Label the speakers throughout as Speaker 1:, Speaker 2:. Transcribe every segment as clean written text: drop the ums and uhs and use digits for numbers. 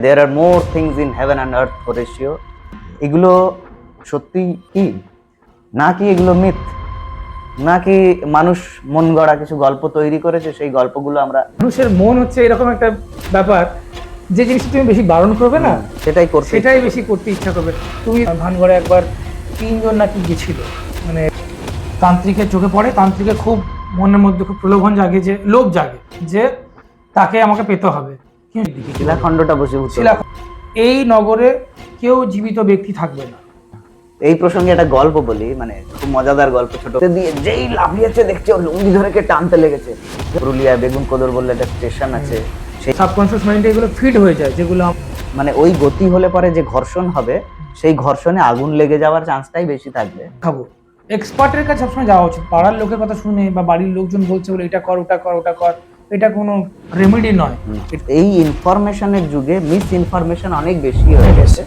Speaker 1: There are more things in heaven and earth, Horatio. এগুলো সত্যি কি নাকি এগুলো মিথ, নাকি মানুষ মন গড়া কিছু গল্প তৈরি করেছে, সেই গল্পগুলো আমরা
Speaker 2: মানুষের মন হচ্ছে এরকম একটা ব্যাপার, যে জিনিসটা তুমি বেশি বারণ করবে না সেটাই বেশি করতে ইচ্ছা করবে। তুমি ভানগড়ে একবার 3 জন নাকি গেছিল, মানে তান্ত্রিকের চোখে পড়ে, তান্ত্রিকের খুব মনের মধ্যে খুব প্রলোভন জাগে, যে লোভ জাগে যে তাকে আমাকে পেতে হবে।
Speaker 1: শিলাখণ্ডটা বসে উঠছে।
Speaker 2: এই নগরে কেউ জীবিত ব্যক্তি থাকবে না।
Speaker 1: এই প্রসঙ্গে একটা গল্প বলি, মানে খুব মজাদার গল্প। ছোট দিয়ে যেই লাফিয়েছে দেখছে ওর লুঙ্গি ধরে কে টানতে লেগেছে। পুরুলিয়া বেগুন কদর বলে একটা স্টেশন আছে, সেই
Speaker 2: সাবকনশিয়াস মাইন্ডে এগুলো ফিট হয়ে যায়, যেগুলো
Speaker 1: মানে ওই গতি হলে পরে যে ঘর্ষণ হবে, সেই ঘর্ষণে আগুন লেগে যাওয়ার চান্সটাই বেশি থাকবে।
Speaker 2: খাবো এক্সপার্টের কাছে সবসময় যাওয়া উচিত। পাড়ার লোকের কথা শুনে বা বাড়ির লোকজন বলছে বলে এটা কর ওটা কর ওটা কর, এটা কোনো রেমেডি নয়।
Speaker 1: এই ইনফরমেশনের যুগে মিস ইনফরমেশন অনেক বেশি হয়ে গেছে।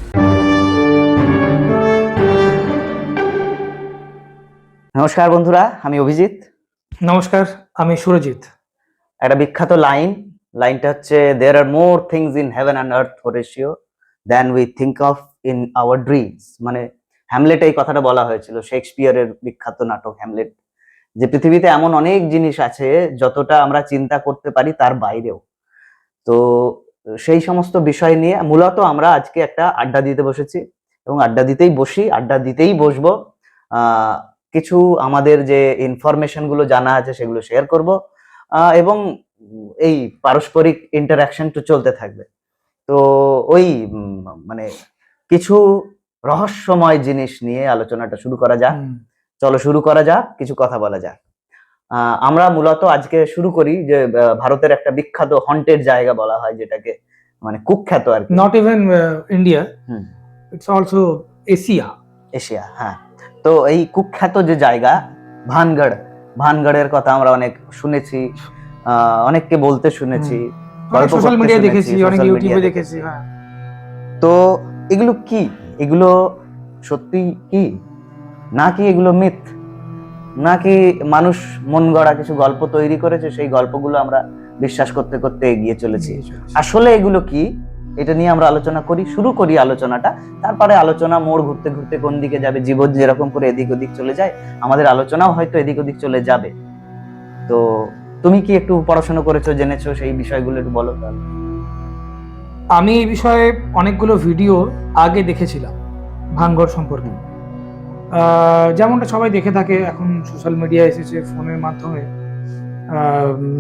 Speaker 1: নমস্কার বন্ধুরা, আমি অভিজিৎ।
Speaker 2: নমস্কার, আমি সুরজিৎ।
Speaker 1: একটা বিখ্যাত লাইনটা হচ্ছে, there are more things in heaven and earth, Horatio, than we think of in our dreams. মানে হ্যামলেট এই কথাটা বলা হয়েছিল, শেক্সপিয়ারের বিখ্যাত নাটক হ্যামলেট, যে পৃথিবীতে এমন অনেক জিনিস আছে যতটা আমরা চিন্তা করতে পারি তার বাইরেও। তো সেই সমস্ত বিষয় নিয়ে মূলত আমরা আজকে একটা আড্ডা দিতে বসেছি, এবং আড্ডা দিতেই বসবো। কিছু আমাদের যে ইনফরমেশন গুলো জানা আছে সেগুলো শেয়ার করব, এবং এই পারস্পরিক ইন্টারাকশন তো চলতে থাকবে। তো ওই মানে কিছু রহস্যময় জিনিস নিয়ে আলোচনাটা শুরু করা যাক। চলো শুরু করা যাক, কিছু কথা বলা যাক। আমরা মূলত আজকে শুরু করি যে ভারতের একটা বিখ্যাত হন্টেড জায়গা বলা হয় যেটাকে, মানে কুখ্যাত আর কি।
Speaker 2: Not even India, it's also Asia.
Speaker 1: হ্যাঁ। তো এই কুখ্যাত যে জায়গা ভানগড়ের কথা আমরা অনেক শুনেছি, অনেককে বলতে শুনেছি,
Speaker 2: সোশ্যাল মিডিয়ায় দেখেছি, অনেক ইউটিউবে দেখেছি। হ্যাঁ,
Speaker 1: তো এগুলো কি, এগুলো সত্যি কি নাকি এগুলো মিথ, নাকি মানুষ মন গড়া কিছু গল্প তৈরি করেছে, সেই গল্পগুলো আমরা বিশ্বাস করতে করতে এগিয়ে চলেছি। আসলে এগুলো কি, এটা নিয়ে আমরা আলোচনা করি, শুরু করি আলোচনাটা। তারপরে আলোচনা মোড় ঘুরতে ঘুরতে কোন দিকে যাবে, জীবন যেরকম করে এদিক ওদিক চলে যায়, আমাদের আলোচনাও হয়তো এদিক ওদিক চলে যাবে। তো তুমি কি একটু পড়াশোনা করেছো, জেনেছো, সেই বিষয়গুলো একটু বলো।
Speaker 2: আমি এই বিষয়ে অনেকগুলো ভিডিও আগে দেখেছিলাম ভানগড় সম্পর্কে। যেমনটা সবাই দেখে থাকে, এখন সোশ্যাল মিডিয়া এসেছে, ফোনের মাধ্যমে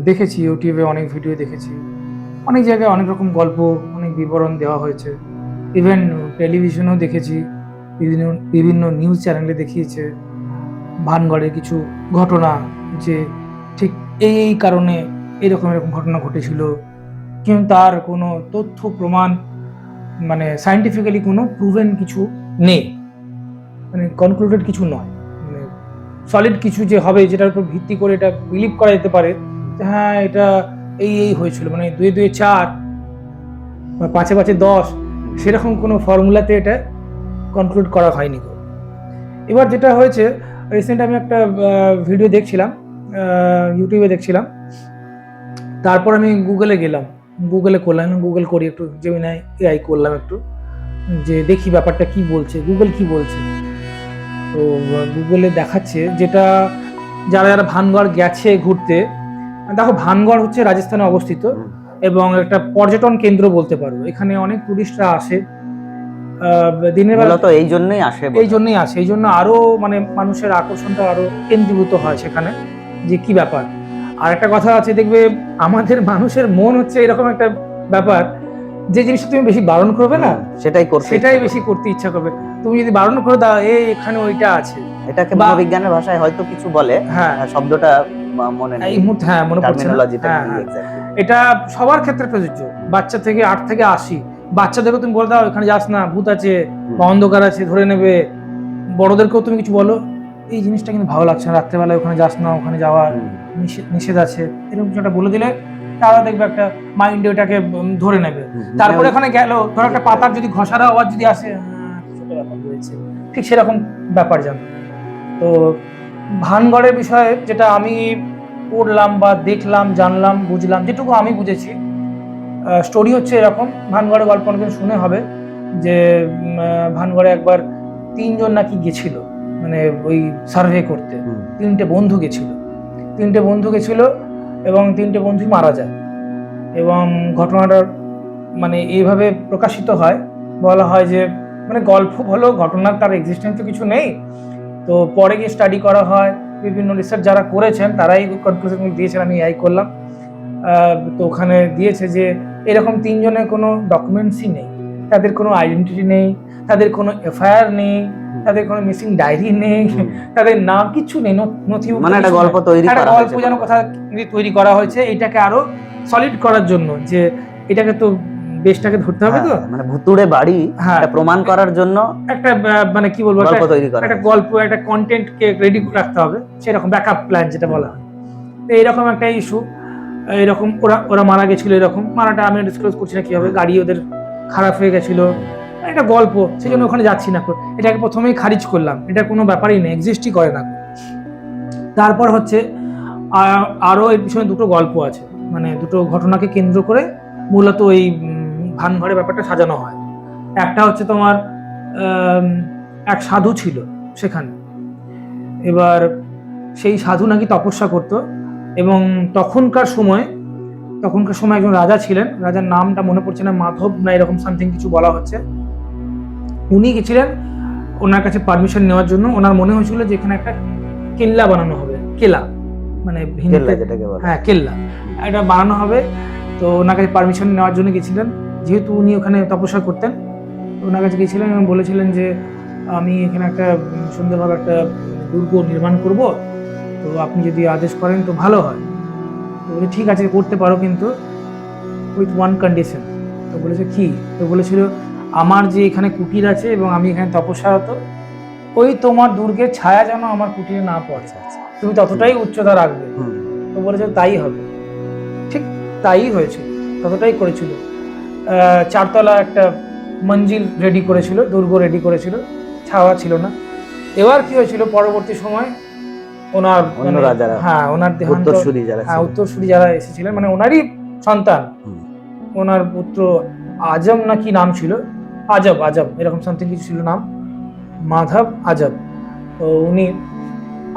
Speaker 2: দেখেছি, ইউটিউবে অনেক ভিডিও দেখেছি, অনেক জায়গায় অনেক রকম গল্প, অনেক বিবরণ দেওয়া হয়েছে। ইভেন টেলিভিশনেও দেখেছি, বিভিন্ন নিউজ চ্যানেলে দেখিয়েছে ভানগড়ের কিছু ঘটনা, যে ঠিক এই কারণে এরকম ঘটনা ঘটেছিল, কিন্তু তার কোনো তথ্য প্রমাণ, মানে সায়েন্টিফিক্যালি কোনো প্রুভেন কিছু নেই, মানে কনক্লুডেড কিছু নয়, মানে সলিড কিছু যে হবে যেটার উপর ভিত্তি করে এটা বিলিভ করা যেতে পারে যে হ্যাঁ এটা এই হয়েছিল, মানে 2 2 4 বা 5 5 10 সেরকম কোনো ফর্মুলাতে এটা কনক্লুড করা হয়নি। এবার যেটা হয়েছে, রিসেন্ট আমি একটা ভিডিও দেখছিলাম, ইউটিউবে দেখছিলাম, তারপর আমি গুগলে গেলাম, গুগল করি একটু, জেমিনাই এআই করলাম একটু, যে দেখি ব্যাপারটা কি বলছে, গুগল কি বলছে। তো গুগলে দেখাচ্ছে, যেটা যারা ভানগড় গেছে ঘুরতে, দেখো ভানগড় হচ্ছে রাজস্থানে অবস্থিত এবং একটা পর্যটন কেন্দ্র বলতে পারো। এখানে অনেক টুরিস্টরা আসে দিনের বেলা, তো এই জন্যই আসে, এই জন্য আরো মানে মানুষের আকর্ষণটা আরো কেন্দ্রীভূত হয় সেখানে, যে কি ব্যাপার। আর একটা কথা আছে, দেখবে আমাদের মানুষের মন হচ্ছে এরকম একটা ব্যাপার, যে জিনিসটা তুমি বেশি বারণ করবে না সেটাই বেশি করতে ইচ্ছা করবে। তুমি যদি বারণ করে দাও এখানে ওইটা আছে, এটাকে
Speaker 1: বিজ্ঞানের ভাষায় হয়তো কিছু বলে,
Speaker 2: হ্যাঁ
Speaker 1: শব্দটা মনে নেই,
Speaker 2: এই মুহূর্তে হ্যাঁ মনে পড়ছে না। এটা সবার ক্ষেত্রে প্রযোজ্য, বাচ্চা থেকে 8 থেকে 80 বাচ্চাদেরকে তুমি বলে দাও এখানে যাস না, ভূত আছে বা অন্ধকার আছে, ধরে নেবে। বড়দেরকেও তুমি কিছু বলো, এই জিনিসটা কিন্তু ভালো লাগছে না, রাত্রেবেলায় ওখানে যাস না, ওখানে যাওয়া নিষেধ আছে, এরকম কিছু একটা বলে দিলে তারা দেখবে একটা মাইন্ডে ওটাকে ধরে নেবে। তারপরে ওখানে গেল, ধর একটা পাতার যদি ঘষার আওয়াজ যদি আসে, ছোট ব্যাপার রয়েছে, ঠিক সেরকম ব্যাপার জানো। তো ভানগড়ের বিষয়ে যেটা আমি পড়লাম বা দেখলাম, জানলাম, বুঝলাম, যেটুকু আমি বুঝেছি, স্টোরি হচ্ছে এরকম, ভানগড়ে গল্প অনেকদিন শুনে হবে যে ভানগড়ে একবার 3 জন নাকি গেছিল মানে ওই সার্ভে করতে। 3টে বন্ধু গেছিল, 3টে বন্ধু গেছিল এবং 3টে বন্ধুই মারা যায়। এবং ঘটনাটা মানে এইভাবে প্রকাশিত হয়, বলা হয় যে মানে গল্প হলো, ঘটনার তার এক্সিস্টেন্স তো কিছু নেই। তো পরে গিয়ে স্টাডি করা হয়, বিভিন্ন রিসার্চ যারা করেছেন তারাই কনক্লুশন দিয়েছেন, আমি এই করলাম। তো ওখানে দিয়েছে যে এরকম 3 জনের কোনো ডকুমেন্টসই নেই, তাদের কোনো আইডেন্টিটি নেই, তাদের কোনো এফআইআর নেই, তাদের কোনো মিসিং ডায়েরি নেই, তাদের নাম কিছু নেই, নথি
Speaker 1: মানে একটা গল্প তৈরি করা হয়েছে,
Speaker 2: গল্প যেন কোথাও তৈরি করা হয়েছে এটাকে আরো সলিড করার জন্য, যে এটাকে তো বেশটাকে ধরতে হবে। তো
Speaker 1: মানে ভুতুড়ে বাড়ি প্রমাণ করার জন্য একটা
Speaker 2: মানে কি বলবো,
Speaker 1: গল্প তৈরি করা,
Speaker 2: একটা গল্প, একটা কন্টেন্ট কে রেডি রাখতে হবে, সেরকম ব্যাকআপ প্ল্যান যেটা বলা হয়। তো এরকম একটা ইস্যু, এরকম ওরা মারা গেছিল, এরকম মারাটা আমি ডিসক্লোজ করছি না কি হবে, গাড়ি ওদের খারাপ হয়ে গেছিল, একটা গল্প, সেই জন্য ওখানে যাচ্ছি না। এটাকে প্রথমেই খারিজ করলাম, এটা কোনো ব্যাপারই নেই, এক্সিস্টই করে না। তারপর হচ্ছে আরো এর পিছনে দুটো গল্প আছে, মানে দুটো ঘটনাকে কেন্দ্র করে মূলত ওই ভানগড়ের ব্যাপারটা সাজানো হয়। একটা হচ্ছে তোমার এক সাধু ছিল সেখানে, এবার সেই সাধু নাকি তপস্যা করত, এবং তখনকার সময় একজন রাজা ছিলেন, রাজার নামটা মনে পড়ছে না, মাধব না এরকম সামথিং কিছু বলা হচ্ছে। উনি গেছিলেন ওনার কাছে পারমিশন নেওয়ার জন্য। ওনার মনে হয়েছিল যে এখানে একটা কেল্লা বানানো হবে, কেলা মানে হ্যাঁ কেল্লা এটা বানানো হবে। তো ওনার কাছে পারমিশন নেওয়ার জন্য গেছিলেন, যেহেতু উনি ওখানে তপস্যা করতেন। ওনার কাছে গেছিলেন এবং বলেছিলেন যে আমি এখানে একটা সুন্দরভাবে একটা দুর্গ নির্মাণ করব, তো আপনি যদি আদেশ করেন তো ভালো হয়। তো বলে ঠিক আছে করতে পারো, কিন্তু উইথ ওয়ান কন্ডিশন। তো বলেছে কি? তো বলেছিল আমার যে এখানে কুটির আছে এবং আমি এখানে তপস্যারত, ওই তোমার দুর্গের ছায়া যেন আমার কুটিরে না পড়ে, তুমি ততটাই উচ্চতা রাখবে। তো বলেছে তাই হবে। ঠিক তাই হয়েছিল, ততটাই করেছিল। 4 তলা একটা মঞ্জিল রেডি করেছিল, দুর্গ রেডি করেছিল, ছাওয়া ছিল না। এবার কি হয়েছিল, পরবর্তী সময় ওনার উত্তরসূরি যারা এসেছিলেন, মানে ওনারই সন্তান, ওনার পুত্র আজম না কি নাম ছিল, আজব এরকম সামথিং কিছু ছিল নাম, মাধব আজব। তো উনি,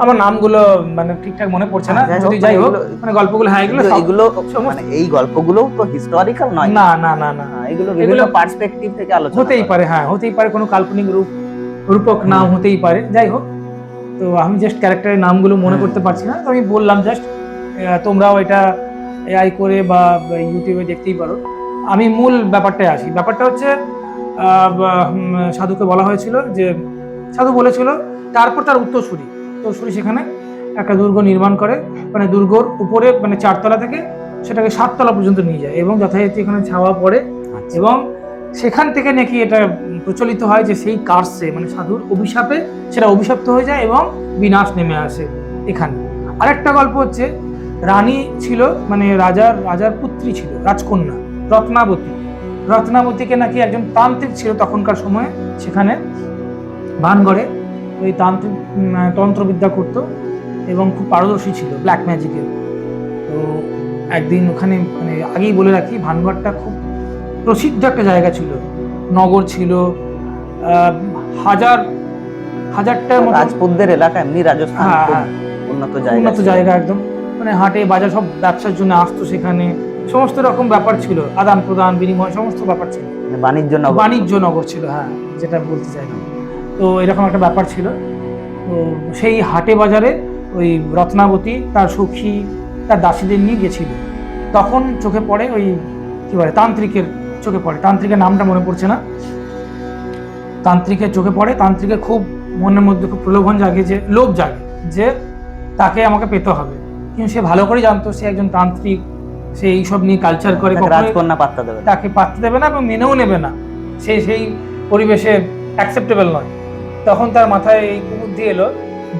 Speaker 2: আমার নামগুলো মানে ঠিকঠাক মনে পড়ছে না, যদি যাই হোক মানে গল্পগুলো, হ্যাঁ এগুলো মানে এই গল্পগুলো তো হিস্টোরিক্যাল নয়, না না না না, এগুলো বিভিন্ন পার্সপেক্টিভ থেকে আলোচনা হতেই পারে। হ্যাঁ হতেই পারে, কোনো কাল্পনিক রূপক নাম হতেই পারে, যাই হোক। তো আমি জাস্ট ক্যারেক্টারের নামগুলো মনে করতে পারছি না, তো আমি বললাম জাস্ট, তোমরাও এটা এআই করে বা ইউটিউবে দেখতেই পারো। আমি মূল ব্যাপারটায় আসি। ব্যাপারটা হচ্ছে সাধুকে বলা হয়েছিল যে, সাধু বলেছিল, তারপর তার উত্তরসূরি সেখানে একটা দুর্গ নির্মাণ করে, মানে দুর্গর উপরে মানে 4 তলা থেকে সেটাকে 7 তলা পর্যন্ত নিয়ে যায়, এবং যথারীতি এখানে ছাওয়া পড়ে। এবং সেখান থেকে নাকি এটা প্রচলিত হয় যে সেই কার্সে মানে সাধুর অভিশাপে সেটা অভিশপ্ত হয়ে যায় এবং বিনাশ নেমে আসে এখানে। আরেকটা গল্প হচ্ছে, রানী ছিল মানে রাজার পুত্রী ছিল, রাজকন্যা রত্নাবতীকে নাকি একজন তান্ত্রিক ছিল তখনকার সময়ে সেখানে ভানগড়ে, ওই তান্ত্রিক তন্ত্রবিদ্যা করতো এবং খুব পারদর্শী ছিল ব্ল্যাক ম্যাজিকের। তো একদিন ওখানে, মানে আগেই বলে রাখি, ভানগড়টা খুব প্রসিদ্ধ একটা জায়গা ছিল, নগর ছিল, হাজারটার মতো
Speaker 1: রাজপুতদের এলাকা, এমনি রাজস্থান উন্নত জায়গা
Speaker 2: একদম, মানে হাটে বাজার সব ব্যবসার জন্য আসতো সেখানে, সমস্ত রকম ব্যাপার ছিল, আদান প্রদান বিনিময় সমস্ত ব্যাপার ছিল, বাণিজ্য নগর ছিল, হ্যাঁ যেটা বলতে চাইলাম। তো এরকম একটা ব্যাপার ছিল। তো সেই হাটে বাজারে ওই রত্নাবতী তার সখী তার দাসীদের নিয়ে গেছিল, তখন চোখে পড়ে ওই কি বলে তান্ত্রিকের চোখে পড়ে, তান্ত্রিকের নামটা মনে পড়ছে না, তান্ত্রিকের চোখে পড়ে। তান্ত্রিকের খুব মনের মধ্যে খুব প্রলোভন জাগে, যে লোভ জাগে যে তাকে আমাকে পেতে হবে, কিন্তু সে ভালো করে জানতো সে একজন তান্ত্রিক, সে এইসব নিয়ে কালচার করে, তাকে পাত্তা দেবে না এবং মেনেও নেবে না, সে সেই পরিবেশে অ্যাকসেপ্টেবল নয়। তখন তার মাথায় এই কুবুদ্ধি এলো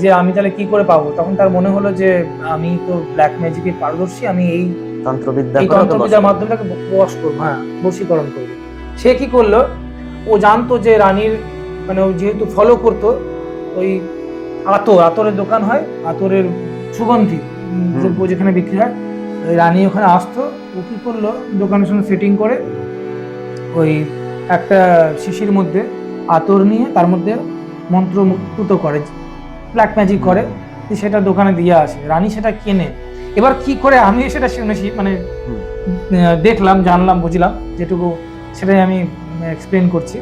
Speaker 2: যে আমি তাহলে কি করে পাবো। তখন তার মনে হলো যে আমি তো ব্ল্যাক ম্যাজিকের পারদর্শী, আমি এই তন্ত্রবিদ্যার মাধ্যমে তাকে বশ করবো, হ্যাঁ বশীকরণ করবো। সে কি করলো, ও জানতো যে রানীর মানে ও যেহেতু ফলো করতো ওই আতরের দোকান হয়, আতরের সুগন্ধি দ্রব্য যেখানে বিক্রি হয়, রানী ওখানে আসতো, ও কি করলো, দোকানের সঙ্গে সেটিং করে ওই একটা শিশির মধ্যে আতর নিয়ে তার মধ্যে মন্ত্রমুগ্ধ করে, ব্ল্যাক ম্যাজিক করে, সেটা দোকানে দিয়ে আসে। রানী সেটা কেনে। এবার কি করে আমি সেটা শুনেছি, মানে দেখলাম, জানলাম, বুঝলাম যেটুকু, সেটাই আমি এক্সপ্লেন করছি।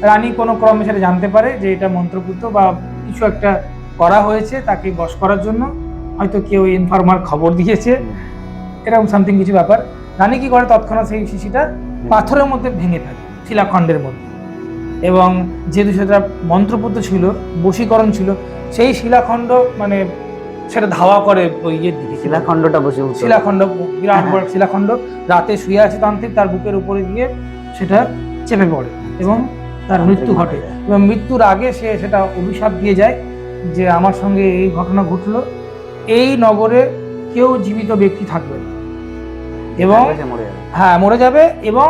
Speaker 2: রানী কোনো ক্রমে সেটা জানতে পারে যে এটা মন্ত্রপুত বা কিছু একটা করা হয়েছে তাকে বশ করার জন্য, হয়তো কেউ ইনফরমার খবর দিয়েছে, এরকম সামথিং কিছু ব্যাপার। রানী কি করে, তৎক্ষণাৎ সেই শিশিটা পাথরের মধ্যে ভেঙে ফেলে, শিলাখণ্ডের মধ্যে, এবং যেহেতু সেটা মন্ত্রপুত ছিল, বশীকরণ ছিল, সেই শিলাখণ্ড মানে সেটা ধাওয়া করে ওই ইয়ের দিকে,
Speaker 1: শিলাখণ্ডটা বসে
Speaker 2: শিলাখণ্ড, বিরাট বড় শিলাখণ্ড, রাতে শুয়ে আছে তান্ত্রিক, তার বুকের উপরে গিয়ে সেটা চেপে পড়ে এবং তার মৃত্যু ঘটে। এবং মৃত্যুর আগে সে সেটা অভিশাপ দিয়ে যায় যে আমার সঙ্গে এই ঘটনা ঘটলো, এই নগরে কেউ জীবিত ব্যক্তি থাকবে না এবং হ্যাঁ মরে যাবে, এবং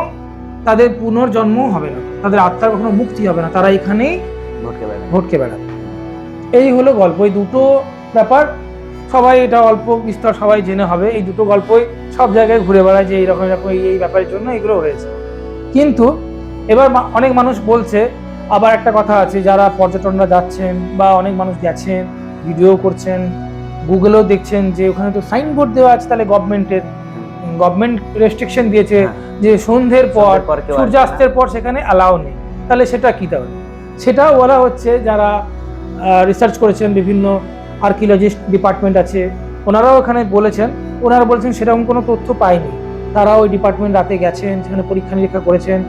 Speaker 2: তাদের পুনর্জন্মও হবে না, তাদের আত্মার কখনো মুক্তি হবে না, তারা এখানেই ভটকে বেড়াবে। এই হলো গল্প। এই দুটো ব্যাপার সবাই, এটা অল্প বিস্তর সবাই জেনে হবে, এই দুটো গল্পই সব জায়গায় ঘুরে বেড়ায় যে এইরকম এরকম এই ব্যাপারের জন্য এগুলো হয়েছে। কিন্তু এবার অনেক মানুষ বলছে, আবার একটা কথা আছে, যারা পর্যটনরা যাচ্ছেন বা অনেক মানুষ গেছেন, ভিডিও করছেন, গুগলেও দেখছেন যে ওখানে তো সাইনবোর্ড দেওয়া আছে, তাহলে গভর্নমেন্ট রেস্ট্রিকশন দিয়েছে যে সন্ধ্যের পর, সূর্যাস্তের পর সেখানে অ্যালাউ নেই, তাহলে সেটা কি? তাহলে সেটাও বলা হচ্ছে, যারা রিসার্চ করেছেন, বিভিন্ন আর্কিওলজিস্ট ডিপার্টমেন্ট আছে, ওনারাও এখানে বলেছেন, ওনারা বলছেন সেরকম কোনো তথ্য পায়নি। তারা ওই ডিপার্টমেন্ট রাতে গেছেন, সেখানে পরীক্ষা নিরীক্ষা করেছেন,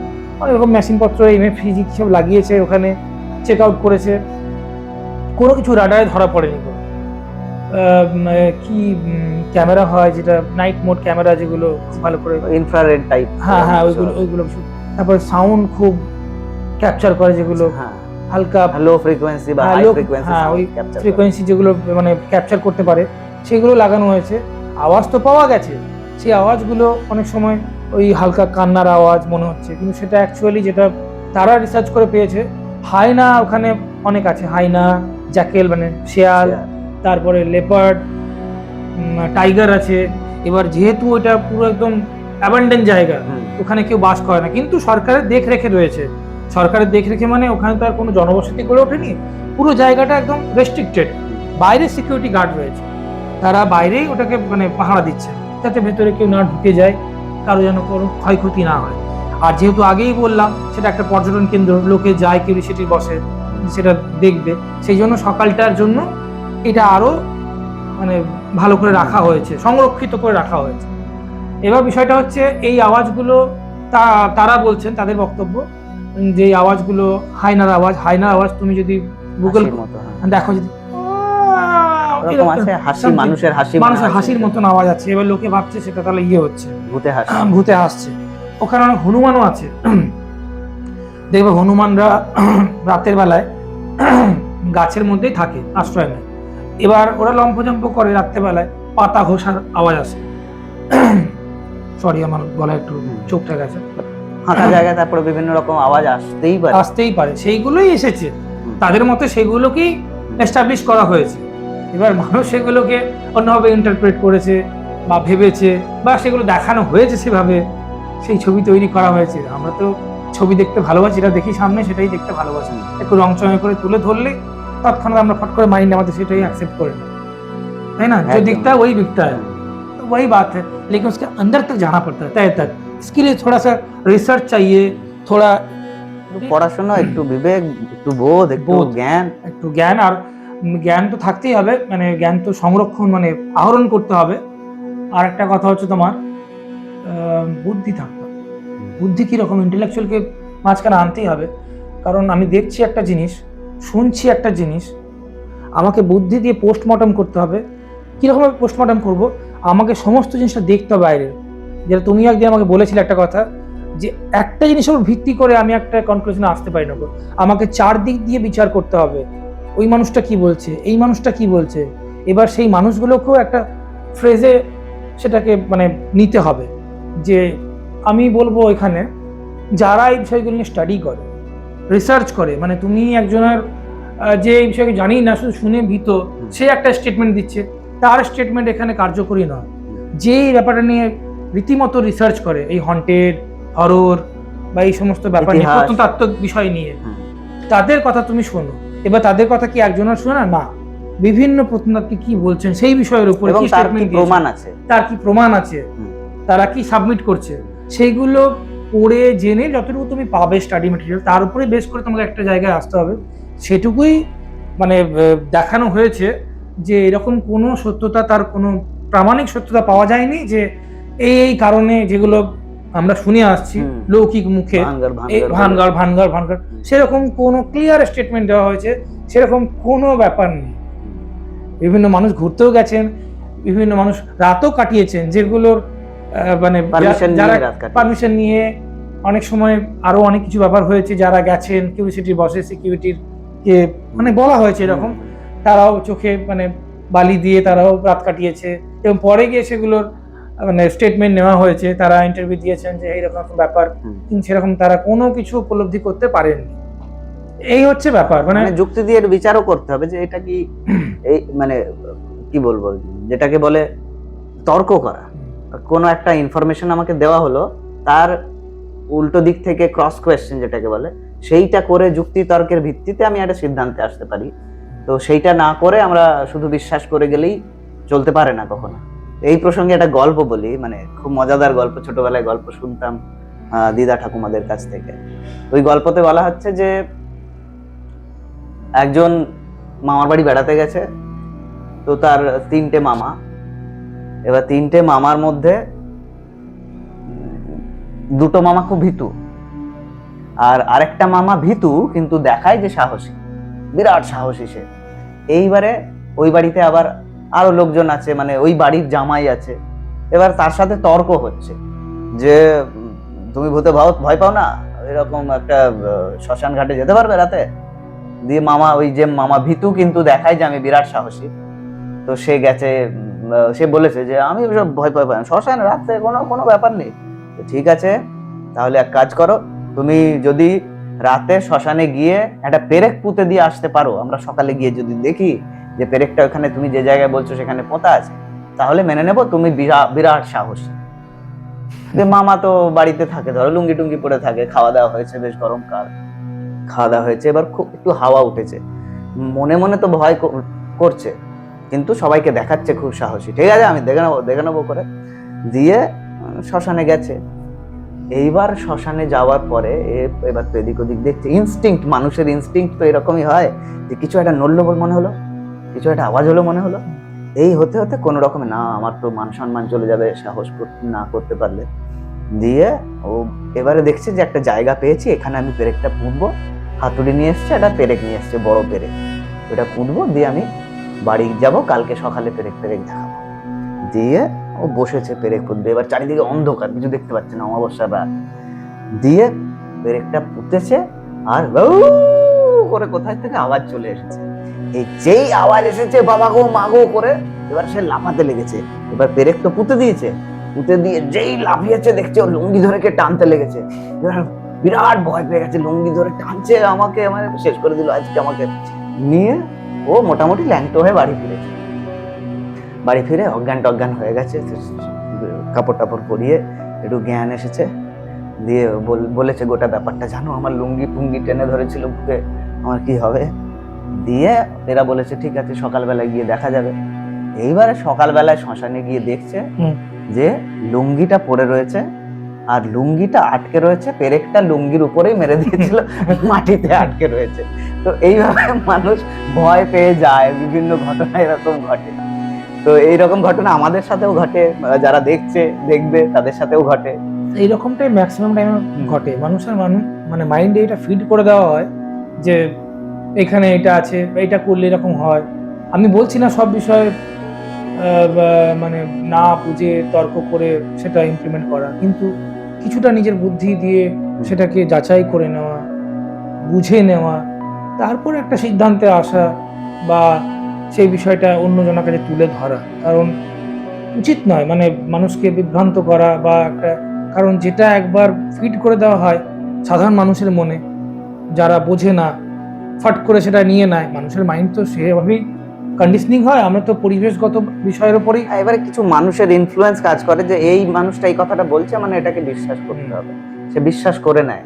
Speaker 2: অনেক রকম মেশিনপত্র, ফিজিক্স সব লাগিয়েছে, ওখানে চেক আউট করেছে, কোনো কিছু রাডারে ধরা পড়েনি। কি ক্যামেরা হয়, যেটা নাইট মোড ক্যামেরা, যেগুলো খুব ভালো করে
Speaker 1: ইনফ্রারেড টাইপ,
Speaker 2: হ্যাঁ ওইগুলো, তারপরে সাউন্ড খুব ক্যাপচার করে, যেগুলো হালকা
Speaker 1: লো ফ্রিকোয়েন্সি বা হাই ফ্রিকোয়েন্সি,
Speaker 2: হ্যাঁ ওই ফ্রিকোয়েন্সি যেগুলো মানে ক্যাপচার করতে পারে, সেগুলো লাগানো হয়েছে। আওয়াজ তো পাওয়া গেছে, সেই আওয়াজগুলো অনেক সময় ওই হালকা কান্নার আওয়াজ মনে হচ্ছে, কিন্তু সেটা অ্যাকচুয়ালি যেটা তারা রিসার্চ করে পেয়েছে, হায়না ওখানে অনেক আছে, হায়না, জ্যাকেল মানে শেয়াল, তারপরে লেপার্ড, টাইগার আছে। এবার যেহেতু ওইটা পুরো একদম অ্যাবান্ডেন্ট জায়গা, ওখানে কেউ বাস করে না, কিন্তু সরকারের দেখরেখে রয়েছে। সরকারের দেখরেখে মানে ওখানে তো আর কোনো জনবসতি গড়ে ওঠেনি, পুরো জায়গাটা একদম রেস্ট্রিক্টেড, বাইরে সিকিউরিটি গার্ড রয়েছে, তারা বাইরেই ওটাকে মানে পাহারা দিচ্ছে, যাতে ভেতরে কেউ না ঢুকে যায়, কারো যেন কোনো ক্ষয়ক্ষতি না হয়। আর যেহেতু আগেই বললাম সেটা একটা পর্যটন কেন্দ্র, লোকে যায়, কিউরিওসিটি বসে, সেটা দেখবে, সেই জন্য সকালটার জন্য এটা আরো মানে ভালো করে রাখা হয়েছে, সংরক্ষিত করে রাখা হয়েছে। এবার বিষয়টা হচ্ছে, এই আওয়াজগুলো তারা বলছেন, তাদের বক্তব্য যে এই আওয়াজগুলো হায়নার আওয়াজ তুমি যদি গুগল দেখো, যদি
Speaker 1: মানুষের
Speaker 2: হাসির মতন আওয়াজ আছে, এবার লোকে ভাবছে সেটা তাহলে ইয়ে হচ্ছে, ভূতে হাসছে। ওখানে অনেক হনুমানও আছে, দেখবে হনুমানরা রাতের বেলায় গাছের মধ্যেই থাকে, আশ্রয় নেয়। এবার ওরা লম্ফজম্প করে রাত্রেবেলায়, পাতা ঘোষার আওয়াজ আসে। সরি, আমার গলায় একটু চোখটা গেছে।
Speaker 1: ফাঁকা জায়গায় তারপরে বিভিন্ন রকম আওয়াজ আসতেই পারে,
Speaker 2: সেইগুলোই এসেছে, তাদের মতে সেগুলোকেই এস্টাবলিশ করা হয়েছে। এবার মানুষ সেগুলোকে অন্যভাবে ইন্টারপ্রেট করেছে বা ভেবেছে, বা সেগুলো দেখানো হয়েছে সেভাবে, সেই ছবি তৈরি করা হয়েছে। আমরা তো ছবি দেখতে ভালোবাসি, এটা দেখি সামনে, সেটাই দেখতে ভালোবাসি, একটু রং চঙে করে তুলে ধরলে तत्क्षणात আমরা फट করে माइंड আমাদের সেটাই एक्सेप्ट করে নেয়, है ना? जो दिखता है वही बिकता है, तो वही बात है। लेकिन उसके अंदर तक जाना पड़ता है, तय तक। इसके लिए थोड़ा सा रिसर्च चाहिए, थोड़ा
Speaker 1: পড়াশোনা, একটু বিবেক, একটু বোধ, একটু
Speaker 2: জ্ঞান। আর জ্ঞান তো থাকতেই হবে, মানে জ্ঞান তো সংরক্ষণ মানে আহরণ করতে হবে। আর একটা কথা হচ্ছে তোমার বুদ্ধি থাকতে হবে। বুদ্ধি কিরকম, ইন্টেলেকচুয়ালকে মাঝখানে আনতেই হবে। কারণ আমি দেখছি একটা জিনিস, শুনছি একটা জিনিস, আমাকে বুদ্ধি দিয়ে পোস্টমর্টম করতে হবে। কীরকমভাবে পোস্টমর্টম করব, আমাকে সমস্ত জিনিসটা দেখতে হবে বাইরে। যেটা তুমি একদিন আমাকে বলেছিলে একটা কথা, যে একটা জিনিসের উপর ভিত্তি করে আমি একটা কনক্লুশনে আসতে পারি না, আমাকে চারদিক দিয়ে বিচার করতে হবে। ওই মানুষটা কি বলছে, এই মানুষটা কি বলছে, এবার সেই মানুষগুলোকেও একটা ফ্রেজে সেটাকে মানে নিতে হবে। যে আমি বলবো এখানে যারা এই বিষয়গুলো নিয়ে স্টাডি করে, রিসার্চ করে, মানে তুমি একজনের যে এই বিষয়কে জানি না, শুধু শুনে ভীত, সে একটা স্টেটমেন্ট দিচ্ছে, তার স্টেটমেন্ট এখানে কার্যকরী নয়। যে এই ব্যাপারটা নিয়ে রীতিমতো রিসার্চ করে, এই হন্টেড, হরর বা এই সমস্ত ব্যাপার নিয়ে,
Speaker 1: ইতিহাস।
Speaker 2: প্রত্নতাত্ত্বিক বিষয় নিয়ে,
Speaker 1: হুম।
Speaker 2: তাদের কথা তুমি শোনো। এবার তাদের কথা কি একজনের শোনো না, বিভিন্ন প্রত্নতাত্ত্বিক কি বলছেন সেই বিষয়ের উপরে,
Speaker 1: এবং
Speaker 2: কি
Speaker 1: তার কি
Speaker 2: স্টেটমেন্ট
Speaker 1: প্রমাণ আছে,
Speaker 2: তার কি প্রমাণ আছে,
Speaker 1: হুম।
Speaker 2: তারা কি সাবমিট করছে, সেইগুলো পড়ে জেনে যতটুকু তুমি পাবে স্টাডি মেটেরিয়াল, তার উপরে বেস করে তোমাকে একটা জায়গায় আসতে হবে। সেটুকুই মানে দেখানো হয়েছে যে এরকম কোনো সত্যতা, তার কোনো প্রামাণিক সত্যতা পাওয়া যায়নি যে এই কারণে, যেগুলো আমরা শুনে আসছি
Speaker 1: হুম।
Speaker 2: লৌকিক মুখে, এই ভানগড়, সেরকম কোনো ক্লিয়ার স্টেটমেন্ট দেওয়া হয়েছে, সেরকম কোনো ব্যাপার নেই। বিভিন্ন মানুষ ঘুরতেও গেছেন, বিভিন্ন মানুষ রাতও কাটিয়েছেন, যেগুলোর মানে যারা পারমিশন নিয়ে, অনেক সময় আরো অনেক কিছু ব্যাপার হয়েছে, যারা গেছেন কিউরিসিটি বসে, সিকিউরিটির কে মানে বলা হয়েছে এরকম, তারাও চোখে মানে বালি দিয়ে তারাও রাত কাটিয়েছে, এবং পরে গিয়ে সেগুলোর মানে স্টেটমেন্ট নেওয়া হয়েছে, তারা ইন্টারভিউ দিয়েছেন যে এইরকম ব্যাপার, কিন্তু সেরকম তারা কোনো কিছু উপলব্ধি করতে পারেননি। এই হচ্ছে ব্যাপার, মানে
Speaker 1: যুক্তি দিয়ে বিচারও করতে হবে যে এটা কি এই মানে কি বলবো, যেটাকে বলে তর্ক করা। কোনো একটা ইনফরমেশন আমাকে দেওয়া হলো, তার উল্টো দিক থেকে ক্রস কোয়েশ্চেন যেটাকে বলে, সেইটা করে যুক্তি তর্কের ভিত্তিতে আমি একটা সিদ্ধান্তে আসতে পারি। তো সেইটা না করে আমরা শুধু বিশ্বাস করে গেলেই চলতে পারে না কখনো। এই প্রসঙ্গে একটা গল্প বলি, মানে খুব মজাদার গল্প, ছোটবেলায় গল্প শুনতাম দিদা ঠাকুমাদের কাছ থেকে। ওই গল্পতে বলা হচ্ছে যে একজন মামার বাড়ি বেড়াতে গেছে, তো তার 3টে মামা। এবার 3টে মামার মধ্যে 2টো মামা খুব ভীতু, আর আরেকটা মামা ভীতু কিন্তু দেখায় যে সাহসী, বিরাট সাহসী সে। এইবারে ওই বাড়িতে আবার আরো লোকজন আছে, মানে ওই বাড়ির জামাই আছে। এবার তার সাথে তর্ক হচ্ছে যে তুমি ভূতে ভয় পাও না, এরকম একটা শ্মশান ঘাটে যেতে পারবে রাতে? দিয়ে মামা, ওই যে মামা ভীতু কিন্তু দেখায় যে আমি বিরাট সাহসী, তো সে গেছে, সে বলেছে যে আমি সব ভয় পাই না, শ্মশান রাতে কোনো ব্যাপার নেই। ঠিক আছে, তাহলে এক কাজ করো, তুমি যদি রাতে শ্মশানে গিয়ে একটা পেরেক পুঁতে দিয়ে আসতে পারো, আমরা সকালে গিয়ে যদি দেখি যে পেরেকটা ওখানে তুমি যে জায়গায় বলছো সেখানে পোঁতা আছে, তাহলে মেনে নেব তুমি বিরাট সাহসী। মামা তো বাড়িতে থাকে, ধরো লুঙ্গি টুঙ্গি পরে থাকে, খাওয়া দাওয়া হয়েছে, বেশ গরমকাল, খাওয়া দাওয়া হয়েছে, এবার খুব একটু হাওয়া উঠেছে, মনে মনে তো ভয় করছে, কিন্তু সবাইকে দেখাচ্ছে খুব সাহসী। ঠিক আছে, আমি দেখে নেবো করে দিয়ে শ্মশানে গেছে। এইবার শ্মশানে যাওয়ার পরে এবার তো এদিক ওদিক দেখছে, ইনস্টিংক্ট, মানুষের ইনস্টিংক্ট তো এরকমই হয় যে কিছু একটা নড়লো বলে মনে হলো, কিছু একটা আওয়াজ হলো মনে হলো, এই হতে হতে কোনো রকমে না, আমার তো মান সম্মান চলে যাবে সাহস না করতে পারলে। দিয়ে ও এবারে দেখছে যে একটা জায়গা পেয়েছি, এখানে আমি পেরেকটা পুঁতবো, হাতুড়ি নিয়ে এসছে, একটা পেরেক নিয়ে এসছে, বড় পেরেক, ওটা পুঁতবো, দিয়ে আমি বাড়ি যাব, কালকে সকালে পেরেক দেখাবো। দিয়ে ও বসেছে পেরেক পুঁতবে, এবার চারিদিকে অন্ধকার, কিছু দেখতে পাচ্ছে না, অমাবস্যা রাত। দিয়ে পেরেকটা পুঁতেছে, আর করে কোথায় থেকে আওয়াজ চলে এসেছে। এই যেই আওয়াজ এসেছে, বাবা গো মা গো করে এবার সে লাফাতে লেগেছে। এবার পেরেক তো পুঁতে দিয়েছে, পুঁতে দিয়ে যেই লাফিয়েছে, দেখছে ওর লুঙ্গি ধরে কে টানতে লেগেছে। এবার বিরাট ভয় পেয়ে গেছে, লুঙ্গি ধরে টানছে, আমাকে শেষ করে দিল আজকে। আমাকে নিয়ে ও মোটামুটি ল্যাংটো হয়ে বাড়ি ফিরেছে। বাড়ি ফিরে অজ্ঞান হয়ে গেছে, কাপড় টাপড় পরিয়ে একটু জ্ঞান এসেছে, দিয়ে বলেছে গোটা ব্যাপারটা জানো, আমার লুঙ্গি পুঙ্গি টেনে ধরেছিল বুকে, আমার কি হবে। দিয়ে এরা বলেছে ঠিক আছে, সকালবেলায় গিয়ে দেখা যাবে। এইবারে সকালবেলায় শ্মশানে গিয়ে দেখছে যে লুঙ্গিটা পড়ে রয়েছে, আর লুঙ্গিটা আটকে রয়েছে, পেরেকটা লুঙ্গির উপরেই মেরে দিয়েছিল, মাটিতে আটকে রয়েছে। তো এইভাবে মানুষ ভয় পেয়ে যায়, বিভিন্ন ঘটনা এরকম ঘটে। তো এইরকম ঘটনা আমাদের সাথেও ঘটে, যারা দেখবে তাদের সাথেও ঘটে।
Speaker 2: এইরকমটাই ম্যাক্সিমাম টাইমে ঘটে, মানুষের মানে মাইন্ডে এটা ফিড করে দেওয়া হয় যে এখানে এটা আছে, এটা করলে এরকম হয়। আমি বলছি না সব বিষয়ে মানে না বুঝে তর্ক করে সেটা ইমপ্লিমেন্ট করা, কিন্তু কিছুটা নিজের বুদ্ধি দিয়ে সেটাকে যাচাই করে নেওয়া, বুঝে নেওয়া, তারপর একটা সিদ্ধান্তে আসা, বা সেই বিষয়টা অন্যজনের কাছে তুলে ধরা। কারণ উচিত নয় মানে মানুষকে বিভ্রান্ত করা বা একটা, কারণ যেটা একবার ফিট করে দেওয়া হয় সাধারণ মানুষের মনে, যারা বোঝে না, ফট করে সেটা নিয়ে নেয়, মানুষের মাইন্ড তো সেভাবেই কন্ডিশনিং হয়, আমরা তো পরিবেশগত বিষয়ের উপরেই।
Speaker 1: এবারে কিছু মানুষের ইনফ্লুয়েন্স কাজ করে যে এই মানুষটা এই কথাটা বলছে মানে এটাকে বিশ্বাস করতে হবে, সে বিশ্বাস করে নেয়,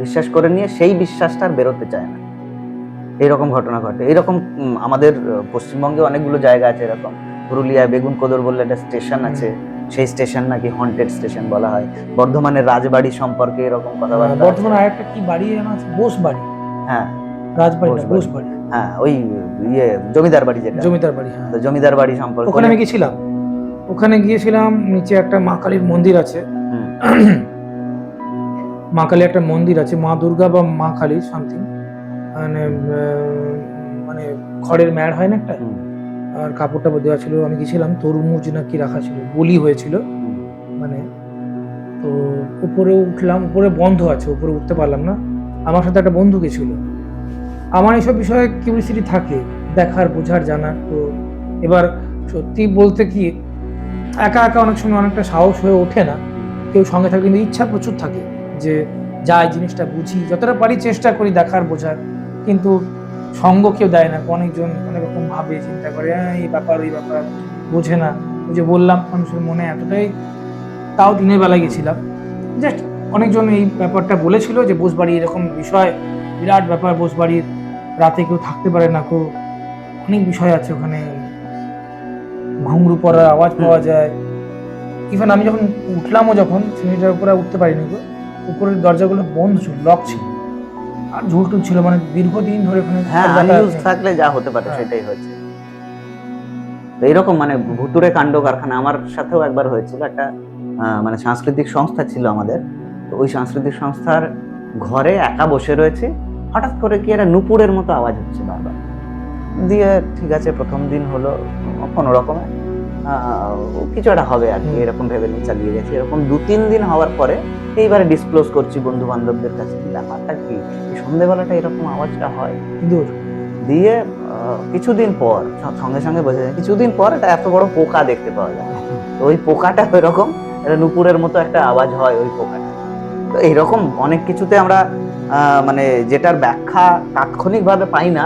Speaker 1: বিশ্বাস করে নিয়ে সেই বিশ্বাসটা আর বেরোতে চায় না। এইরকম ঘটনা ঘটে। এইরকম আমাদের পশ্চিমবঙ্গে অনেকগুলো জায়গা আছে এরকম। পুরুলিয়ায় বেগুনকোদর বলে একটা স্টেশন আছে, সেই স্টেশন নাকি হন্টেড স্টেশন বলা হয়। বর্ধমানের রাজবাড়ি সম্পর্কে এরকম কথাবার্তা আছে।
Speaker 2: বর্তমানে আরেকটা কি বাড়ি যেন আছে, বোস বাড়ি।
Speaker 1: হ্যাঁ,
Speaker 2: রাজবাড়ি না,
Speaker 1: বোস
Speaker 2: বোস
Speaker 1: বাড়ি।
Speaker 2: বাড়ি।
Speaker 1: হ্যাঁ, ওই জমিদার বাড়ি যেটা,
Speaker 2: জমিদার বাড়ি, হ্যাঁ।
Speaker 1: তো জমিদার বাড়ি সম্পর্কে
Speaker 2: ওখানে আমি গেছিলাম, ওখানে গিয়েছিলাম, নিচে একটা মা কালীর মন্দির আছে। মা কালী একটা মন্দির আছে, মা দুর্গা বা মা কালী সামথিং, মানে মানে খড়ের ম্যাড় হয় না একটা, আর কাপড়টা দেওয়া ছিল। আমি গেছিলাম, তরমুজ নাকি রাখা ছিল, বলি হয়েছিল মানে। তো উপরে উঠলাম, উপরে বন্ধ আছে, উপরে উঠতে পারলাম না। আমার সাথে একটা বন্ধু গেছিল। আমার এইসব বিষয়ে কিউরিসিটি থাকে, দেখার, বোঝার, জানার। তো এবার সত্যি বলতে কি, একা একা অনেক সময় অনেকটা সাহস হয়ে ওঠে না, কেউ সঙ্গে থাকলে কিন্তু ইচ্ছা প্রচুর থাকে যে যাই জিনিসটা বুঝি, যতটা পারি চেষ্টা করি দেখার, বোঝার। কিন্তু সঙ্গ কেউ দেয় না, অনেকজন অনেক রকম ভাবে, চিন্তা করে, এই ব্যাপার ওই ব্যাপার, বোঝে না। ওই যে বললাম, মানুষের মনে এতটাই। তাও দিনের বেলায় গেছিলাম, জাস্ট অনেকজন এই ব্যাপারটা বলেছিল যে বোসবাড়ি এরকম বিষয়, বিরাট ব্যাপার বোসবাড়ির, রাতে কেউ থাকতে পারে না, কেউ অনেক বিষয় আছে ওখানে, ঘুঙরু পড়ার আওয়াজ পাওয়া যায়। ইভেন আমি যখন উঠলামও, যখন সিঁড়িটার উপরে উঠতে পারিনি, উপরের দরজাগুলো বন্ধ ছিল, লক ছিল, আর ঝুলটুল ছিল, মানে দীর্ঘদিন ধরে ওখানে।
Speaker 1: হ্যাঁ, আনইউজ থাকলে যা হতে পারে সেটাই হয়েছে। তো এইরকম মানে ভুতুড়ে কাণ্ড কারখানা আমার সাথেও একবার হয়েছিল। একটা মানে সাংস্কৃতিক সংস্থা ছিল আমাদের, তো ওই সাংস্কৃতিক সংস্থার ঘরে একা বসে রয়েছে, হঠাৎ করে কি একটা নুপুরের মতো আওয়াজ হচ্ছে বারবার। দিয়ে ঠিক আছে, প্রথম দিন হলো কোনো রকমে কিছু একটা হবে আর কি, এরকম ভেবে নিয়ে চালিয়ে গেছি। এরকম 2-3 দিন হওয়ার পরে এইবারে ডিসক্লোজ করছি বন্ধু বান্ধবদের কাছে, ব্যাপারটা কি, সন্ধ্যেবেলাটা এরকম আওয়াজটা হয় দূর দিয়ে। কিছুদিন পর সঙ্গে সঙ্গে বোঝা যায়, কিছুদিন পর এটা এত বড় পোকা দেখতে পাওয়া যায়। তো ওই পোকাটা এরকম একটা নুপুরের মতো একটা আওয়াজ হয় ওই পোকাটা। তো এইরকম অনেক কিছুতে আমরা মানে যেটার ব্যাখ্যা তাৎক্ষণিকভাবে পাই না,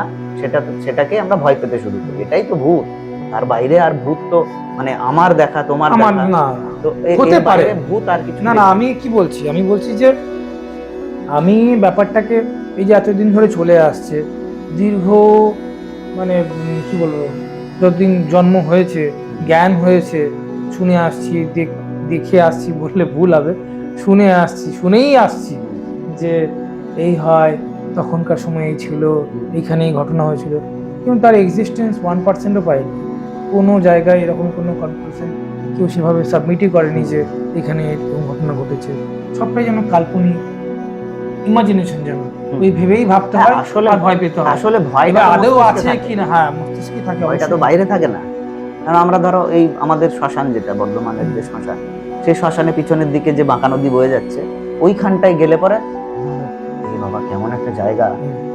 Speaker 1: সেটাকে আমরা ভয় পেতে শুরু করি, এটাই তো ভূত। তার বাইরে আর ভূত তো মানে আমার দেখা, তোমার দেখা
Speaker 2: না,
Speaker 1: তো
Speaker 2: হতে পারে
Speaker 1: ভূত আর কিছু
Speaker 2: না। না, আমি কি বলছি, আমি বলছি যে আমি ব্যাপারটাকে, এই যে এতদিন ধরে চলে আসছে, দীর্ঘ মানে কি বলবো, যতদিন জন্ম হয়েছে, জ্ঞান হয়েছে, শুনে আসছি, দেখে আসছি বললে ভুল হবে, শুনেই আসছি যে এই হয়, তখনকার সময় এই ছিল, এইখানে এই ঘটনা হয়েছিল, কিন্তু তার এক্সিস্টেন্স 1%ও পাইনি। কোনো জায়গায় এরকম কোনো কনক্লুশন কেউ সেভাবে সাবমিটই করেনি যে এখানে এরকম ঘটনা ঘটেছে। সবটাই যেন কাল্পনিক, ইমাজিনেশন, যেন ওই ভেবেই ভাবতে হয়, আসলে ভয় পেতে হয়।
Speaker 1: আসলে ভয়টা
Speaker 2: আদৌ আছে কি না, হ্যাঁ, মস্তিষ্কে থাকে,
Speaker 1: ভয়টা তো বাইরে থাকে না। কারণ আমরা ধরো এই আমাদের শ্মশান, যেটা বর্ধমানের যে শ্মশান, সেই শ্মশানে পিছনের দিকে যে বাঁকা নদী বয়ে যাচ্ছে, ওইখানটায় গেলে পরে এই বাবা কেমন একটা জায়গা,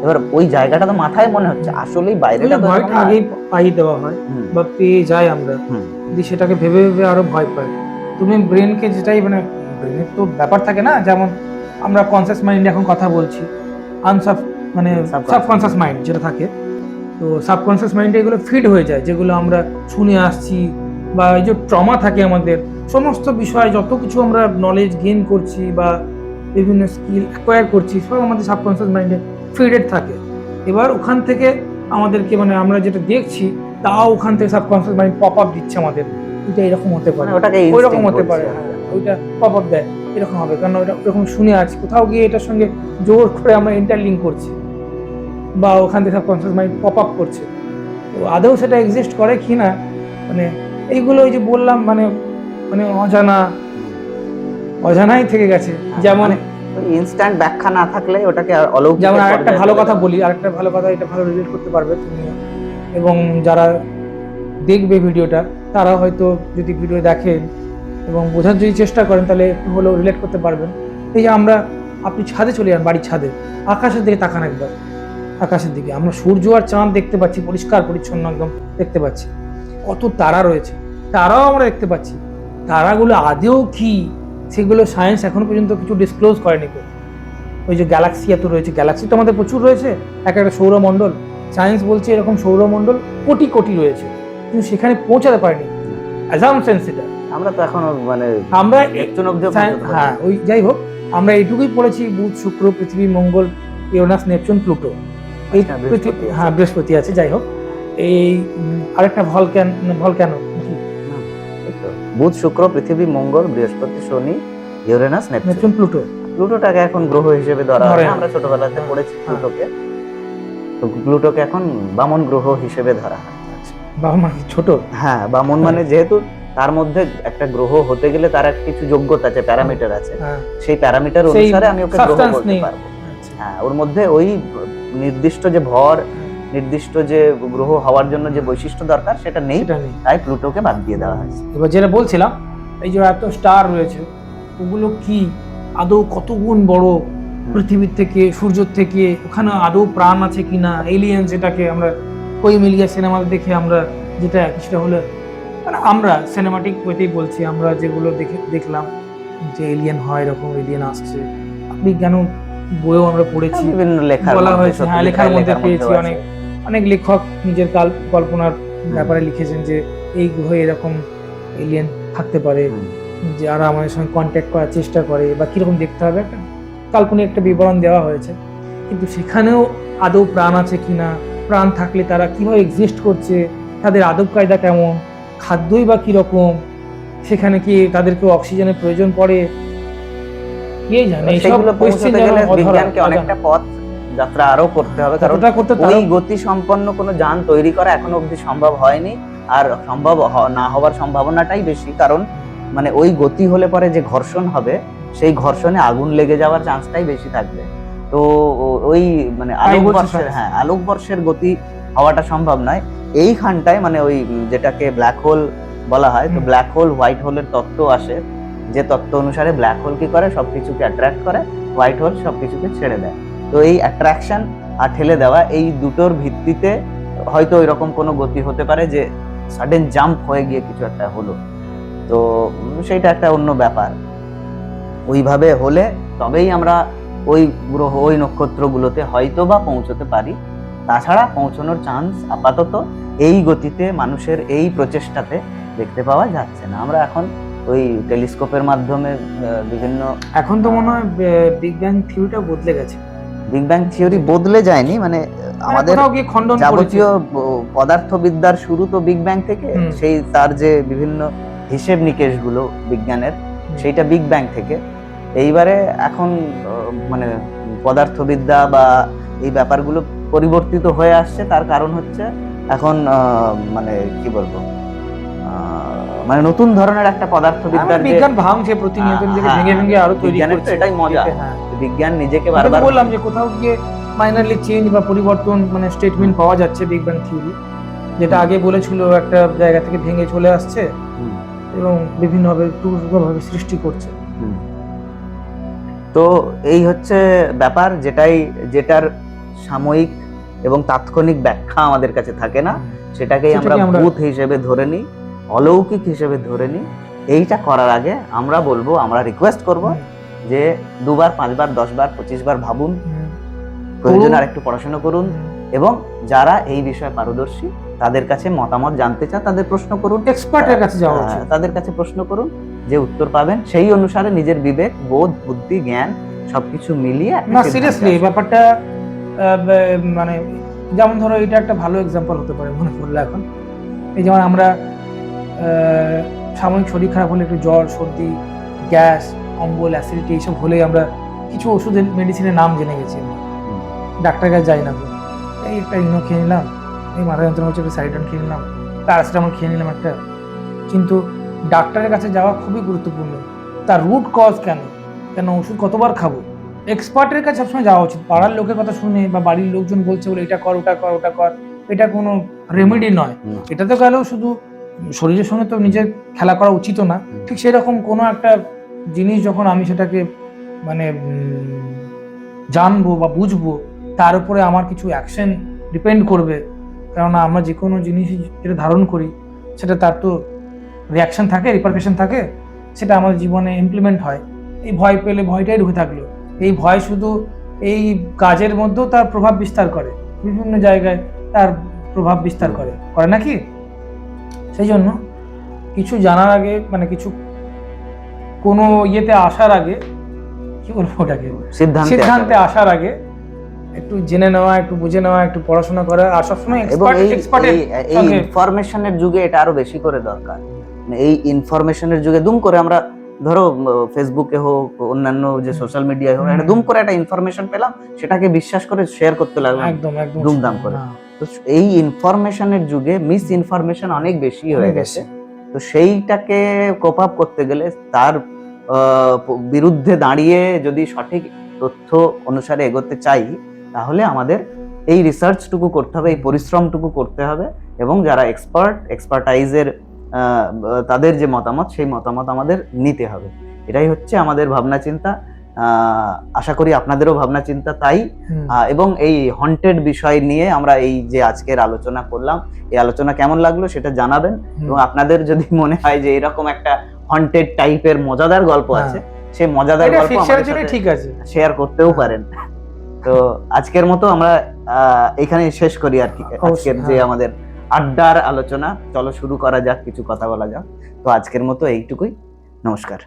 Speaker 1: এবার ওই জায়গাটা তো মাথায় মনে হচ্ছে, আসলেই বাইরেটা তো
Speaker 2: ভয়টা আগেই পাইয়ে দেওয়া হয় বা পেয়ে যাই আমরা, যদি সেটাকে ভেবে ভেবে আরো ভয় পাই। তুমি ব্রেনকে যেটাই, মানে ব্রেনের তো ব্যাপার থাকে না, যেমন আমরা কনসিয়াস মাইন্ড এখন কথা বলছি, মানে সাবকনসিয়াস মাইন্ড যেটা থাকে, তো সাবকনসিয়াস মাইন্ডে এগুলো ফিড হয়ে যায়, যেগুলো আমরা শুনে আসছি, বা এই যে ট্রমা থাকে আমাদের, সমস্ত বিষয় যত কিছু আমরা নলেজ গেইন করছি বা বিভিন্ন স্কিল অ্যাকোয়ার করছি, সব আমাদের সাবকনসিয়াস মাইন্ডে ফিডেড থাকে। এবার ওখান থেকে আমাদেরকে, মানে আমরা যেটা দেখছি, তাও ওখান থেকে সাবকনসিয়াস মাইন্ড পপ আপ দিচ্ছে আমাদের, এটা এরকম হতে পারে, ওই রকম হতে পারে, ওইটা পপ আপ দেয়, এরকম হবে, কারণ ওটা এরকম শুনে আছি, কোথাও গিয়ে এটার সঙ্গে জোর করে আমরা ইন্টারলিঙ্ক করছি, বা ওখান থেকে সাবকনসিয়াস মাইন্ড পপ আপ করছে। তো আদৌ সেটা এক্সিস্ট করে কি না, মানে এইগুলো ওই যে বললাম, মানে মানে অজানাই থেকে গেছে। যেমন
Speaker 1: ইনস্ট্যান্ট ব্যাখ্যা না থাকলে ওটাকে অলৌকিক।
Speaker 2: যেমন আরেকটা ভালো কথা বলি, আরেকটা ভালো কথা, এটা ভালো রিলেট করতে পারবে তুমি, এবং যারা দেখবে ভিডিওটা তারা হয়তো যদি ভিডিও দেখেন এবং বোঝার যদি চেষ্টা করেন, তাহলে একটু হলেও রিলেট করতে পারবেন। এই যে আপনি ছাদে চলে যান, বাড়ির ছাদে, আকাশের দিকে তাকান একবার, আকাশের দিকে আমরা সূর্য আর চাঁদ দেখতে পাচ্ছি, পরিষ্কার পরিচ্ছন্ন একদম দেখতে পাচ্ছি, কত তারা রয়েছে, তারাও আমরা দেখতে পাচ্ছি। তারাগুলো আদেও কি, সেগুলো সায়েন্স এখনো পর্যন্ত কিছু ডিসক্লোজ করেনি। ওই যে গ্যালাক্সি এত রয়েছে, গ্যালাক্সি তো আমাদের প্রচুর রয়েছে, একটা সৌরমণ্ডল, সায়েন্স বলছে এরকম সৌরমণ্ডল কোটি কোটি রয়েছে, কিন্তু সেখানে পৌঁছাতে পারেনি। অ্যাজাম্পশনস এটা,
Speaker 1: আমরা তো এখনো মানে
Speaker 2: আমরা
Speaker 1: একজন অব্দি
Speaker 2: হ্যাঁ ওই যাই হোক, আমরা এইটুকুই পড়েছি বুধ, শুক্র, পৃথিবী, মঙ্গল, ইউরেনাস, নেপচুন, প্লুটো, এই
Speaker 1: বৃহস্পতি আছে।
Speaker 2: হ্যাঁ বৃহস্পতি আছে। যাই হোক, এই আরেকটা ভলক্যানো
Speaker 1: বুধ, শুক্র, পৃথিবী, মঙ্গল, বৃহস্পতি, শনি, ইউরেনাস, নেপচুন,
Speaker 2: নেপচুন, প্লুটো।
Speaker 1: প্লুটোটাকে এখন গ্রহ হিসেবে ধরা হয়
Speaker 2: ধরে
Speaker 1: না,
Speaker 2: না।
Speaker 1: আমরা ছোটবেলাতে
Speaker 2: হ্যাঁ,
Speaker 1: পড়েছি
Speaker 2: হ্যাঁ।
Speaker 1: প্লুটোকে। তো প্লুটোকে এখন বামন গ্রহ হিসেবে ধরা হয়।
Speaker 2: বাবা মা ছোট,
Speaker 1: হ্যাঁ, বামন মানে যেহেতু তার মধ্যে একটা গ্রহ হতে গেলে তার একটা কিছু যোগ্যতা আছে, প্যারামিটার আছে,
Speaker 2: হ্যাঁ,
Speaker 1: সেই প্যারামিটার
Speaker 2: সেই
Speaker 1: অনুসারে আমি ওকে গ্রহ
Speaker 2: substance
Speaker 1: বলতে
Speaker 2: নেই।
Speaker 1: পারবো। হ্যাঁ, ওর মধ্যে ওই নির্দিষ্ট যে ভর, নির্দিষ্ট যে গ্রহ হওয়ার জন্য যে বৈশিষ্ট্য দরকার সেটা নেই,
Speaker 2: সেটা নেই।
Speaker 1: তাই প্লুটোকে বাদ দিয়ে দেওয়া হয়েছে।
Speaker 2: এবার যেটা বলছিলাম, এই যে এত স্টার রয়েছে, ওগুলো কি আদৌ কত গুণ বড় পৃথিবীর থেকে, সূর্যের থেকে? ওখানে আদৌ প্রাণ আছে কিনা, এলিয়েন, যেটাকে আমরা কোই মিলিয়া সিনেমাতে দেখে আমরা যেটা কিছুটা হলে মানে আমরা সিনেমাটিক ওয়েতেই বলছি, আমরা যেগুলো দেখলাম যে এলিয়েন হয়, এরকম এলিয়েন আসছে, বিজ্ঞান বইও আমরা পড়েছি,
Speaker 1: বিভিন্ন লেখার
Speaker 2: বলা
Speaker 1: মধ্যে,
Speaker 2: হয়েছে, হ্যাঁ লেখার মধ্যে পেয়েছি।
Speaker 1: আছে।
Speaker 2: অনেক অনেক লেখক নিজের কল্পনার ব্যাপারে লিখেছেন যে এই গ্রহে এরকম এলিয়েন থাকতে পারে, যারা আমাদের সঙ্গে কন্ট্যাক্ট করার চেষ্টা করে, বা কিরকম দেখতে হবে, একটা কাল্পনিক একটা বিবরণ দেওয়া হয়েছে। কিন্তু সেখানেও আদৌ প্রাণ আছে কিনা, প্রাণ থাকলে তারা কিভাবে এক্সিস্ট করছে, তাদের আদব কায়দা কেমন, খাদ্যই বা কিরকম, সেখানে কি তাদেরকে অক্সিজেনের প্রয়োজন পড়ে, কে জানে। এইসব
Speaker 1: সেগুলো
Speaker 2: কোশ্চেন
Speaker 1: পৌঁছাতে গেলে বিজ্ঞানকে অনেকটা পথ যাত্রা আরো করতে হবে, কারণ ওই গতি সম্পন্ন কোনো যান তৈরি করা এখনো অবধি সম্ভব হয়নি, আর সম্ভব না হওয়ার সম্ভাবনাটাই বেশি। কারণ মানে ওই গতি হলে পরে যে ঘর্ষণ হবে, সেই ঘর্ষণে আগুন লেগে যাওয়ার চান্সটাই বেশি থাকবে। তো ওই মানে আলোকবর্ষের গতি হওয়াটা সম্ভব নয় এইখানটায়। মানে ওই যেটাকে ব্ল্যাক হোল বলা হয়, তো ব্ল্যাক হোল হোয়াইট হোলের তত্ত্ব আসে, যে তত্ত্ব অনুসারে ব্ল্যাক হোল কি করে, সবকিছুকে অ্যাট্রাক্ট করে, হোয়াইট হোল সবকিছুকে ছেড়ে দেয়। তো এই অ্যাট্রাকশন আর ঠেলে দেওয়া, এই দুটোর ভিত্তিতে হয়তো এরকম কোনো গতি হতে পারে যে সাডেন জাম্প হয়ে গিয়ে কিছু একটা হলো। তো সেইটা একটা অন্য ব্যাপার। ওইভাবে হলে তবেই আমরা ওই গ্রহ, ওই নক্ষত্রগুলোতে হয়তো বা পৌঁছতে পারি। তাছাড়া পৌঁছানোর চান্স আপাতত এই গতিতে, মানুষের এই প্রচেষ্টাতে দেখতে পাওয়া যাচ্ছে না। আমরা এখন ওই টেলিস্কোপের মাধ্যমে বিভিন্ন,
Speaker 2: এখন তো মনে হয় বিগ ব্যাং থিওরিটা বদলে গেছে।
Speaker 1: বিগ ব্যাং থিওরি বদলে যায়নি, মানে আমাদের যাবতীয় পদার্থবিদ্যার শুরু তো বিগ ব্যাং থেকে, সেই তার যে বিভিন্ন হিসেব নিকেশ গুলো বিজ্ঞানের, সেইটা বিগ ব্যাং থেকে। এইবারে এখন মানে পদার্থবিদ্যা বা এই ব্যাপারগুলো পরিবর্তিত হয়ে আসছে। তার কারণ হচ্ছে এখন মানে কি বলবো, মানে নতুন ধরনের একটা পদার্থবিদ্যার
Speaker 2: বিজ্ঞান ভাঙছে প্রতিনিয়ত, নিজেকে ভেঙে ভেঙে আরো তৈরি করছে।
Speaker 1: এটাই মজা, বিজ্ঞান নিজেকে বারবার
Speaker 2: বললাম যে কোথাও গিয়ে মাইনারলি চেঞ্জ বা পরিবর্তন, মানে স্টেটমেন্ট পাওয়া যাচ্ছে বিগ ব্যাং থিওরি, যেটা আগে বলেছিল একটা জায়গা থেকে ভেঙে চলে আসছে এবং বিভিন্নভাবে টুকরোভাবে সৃষ্টি করছে।
Speaker 1: তো এই হচ্ছে ব্যাপার, যেটার সাময়িক এবং তাৎক্ষণিক ব্যাখ্যা আমাদের কাছে থাকে না, সেটাকেই আমরা ভূত হিসেবে ধরে নিই, অলৌকিক হিসেবে ধরে নিই। এইটা করার আগে আমরা বলবো, আমরা রিকোয়েস্ট করব যে 2 বার 5 বার 10 বার 25 বার ভাবুন, প্রয়োজন আর একটু পড়াশোনা করুন, এবং যারা এই বিষয়ে পারদর্শী তাদের কাছে মতামত জানতে চান, তাদের প্রশ্ন করুন,
Speaker 2: এক্সপার্টের কাছে যাওয়া উচিত,
Speaker 1: তাদের কাছে প্রশ্ন করুন, যে উত্তর পাবেন সেই অনুসারে নিজের বিবেক, বোধ, বুদ্ধি, জ্ঞান সবকিছু মিলিয়ে
Speaker 2: না সিরিয়াসলি ব্যাপারটা মানে যেমন ধরো এটা একটা ভালো এক্সাম্পল হতে পারে মনে পড়লো এখন। এই যেমন আমরা সাময়িক শরীর খারাপ হলে, একটু জ্বর, সর্দি, গ্যাস, অম্বল, অ্যাসিডিটি এইসব হলে আমরা কিছু ওষুধের, মেডিসিনের নাম জেনে গেছি, ডাক্তারের কাছে যাই না, এই একটা ইনো খেয়ে নিলাম, এই মাথা যন্ত্রণা হচ্ছে একটা সাইডন খেয়ে নিলাম, প্যারাসিটামল খেয়ে নিলাম একটা। কিন্তু ডাক্তারের কাছে যাওয়া খুবই গুরুত্বপূর্ণ। তার রুট কজ কেন ওষুধ কতবার খাবো, এক্সপার্টের কাছে সবসময় যাওয়া উচিত। পাড়ার লোকের কথা শুনে বা বাড়ির লোকজন বলছে বলে এটা কর ওটা কর ওটা কর, এটা কোনো রেমেডি নয়। এটা তো গেলেও শুধু শরীরের সঙ্গে তো নিজের খেলা করা উচিত না। ঠিক সেরকম কোনো একটা জিনিস যখন আমি সেটাকে মানে জানবো বা বুঝবো, তার উপরে আমার কিছু অ্যাকশন ডিপেন্ড করবে। কেননা আমরা যে কোনো জিনিস যেটা ধারণ করি, সেটা তার তো রিয়াকশন থাকে, রিপারকেশন থাকে, সেটা আমাদের জীবনে ইমপ্লিমেন্ট হয়। এই ভয় পেলে ভয়টাই ঢুকে থাকলো, এই ভয় শুধু এই কাজের মধ্যেও তার প্রভাব বিস্তার করে বিভিন্ন জায়গায়। তার প্রভাব বিস্তার করে নাকি? সেই জন্য কিছু জানার আগে মানে কিছু কোনো ইয়েতে আসার আগে কি বলবো ওটাকে, সিদ্ধান্তে আসার আগে একটু জেনে নেওয়া, একটু বুঝে নেওয়া, একটু পড়াশোনা করা, আর সবসময়
Speaker 1: এই ইনফরমেশনের যুগে এটা আরো বেশি করে দরকার। এই ইনফরমেশনের যুগে দুম করে আমরা ধরো ফেসবুকে হোক, অন্যান্য যে সোশ্যাল মিডিয়ায় হোক, একটা দুম করে একটা ইনফরমেশন পেলাম, সেটাকে বিশ্বাস করে শেয়ার করতে লাগলাম
Speaker 2: একদম
Speaker 1: দুমদাম করে। তো এই ইনফরমেশনের যুগে মিস ইনফরমেশন অনেক বেশি হয়ে গেছে। তো সেইটাকে কোপ আপ করতে গেলে তার বিরুদ্ধে দাঁড়িয়ে যদি সঠিক তথ্য অনুসারে এগোতে চাই, তাহলে আমাদের এই রিসার্চটুকু করতে হবে, এই পরিশ্রমটুকু করতে হবে, এবং যারা এক্সপার্টাইজের তাদের যে মতামত, সেই মতামত আমাদের নিতে হবে। এটাই হচ্ছে আমাদের ভাবনা চিন্তা। আশা করি আপনাদেরও ভাবনা চিন্তা তাই। এবং এই হন্টেড বিষয় নিয়ে আমরা এই যে আজকের আলোচনা করলাম, এই আলোচনা কেমন লাগলো সেটা জানাবেন। এবং আপনাদের যদি মনে হয় যে এরকম একটা হন্টেড টাইপের মজাদার গল্প আছে, সেই মজাদার গল্প
Speaker 2: ঠিক আছে
Speaker 1: শেয়ার করতেও পারেন। তো আজকের মতো আমরা এখানে শেষ করি আর কি। আজকের যে আমাদের আড্ডার আলোচনা, চলো শুরু করা যাক, কিছু কথা বলা যাক। তো আজকের মতো এইটুকুই। নমস্কার।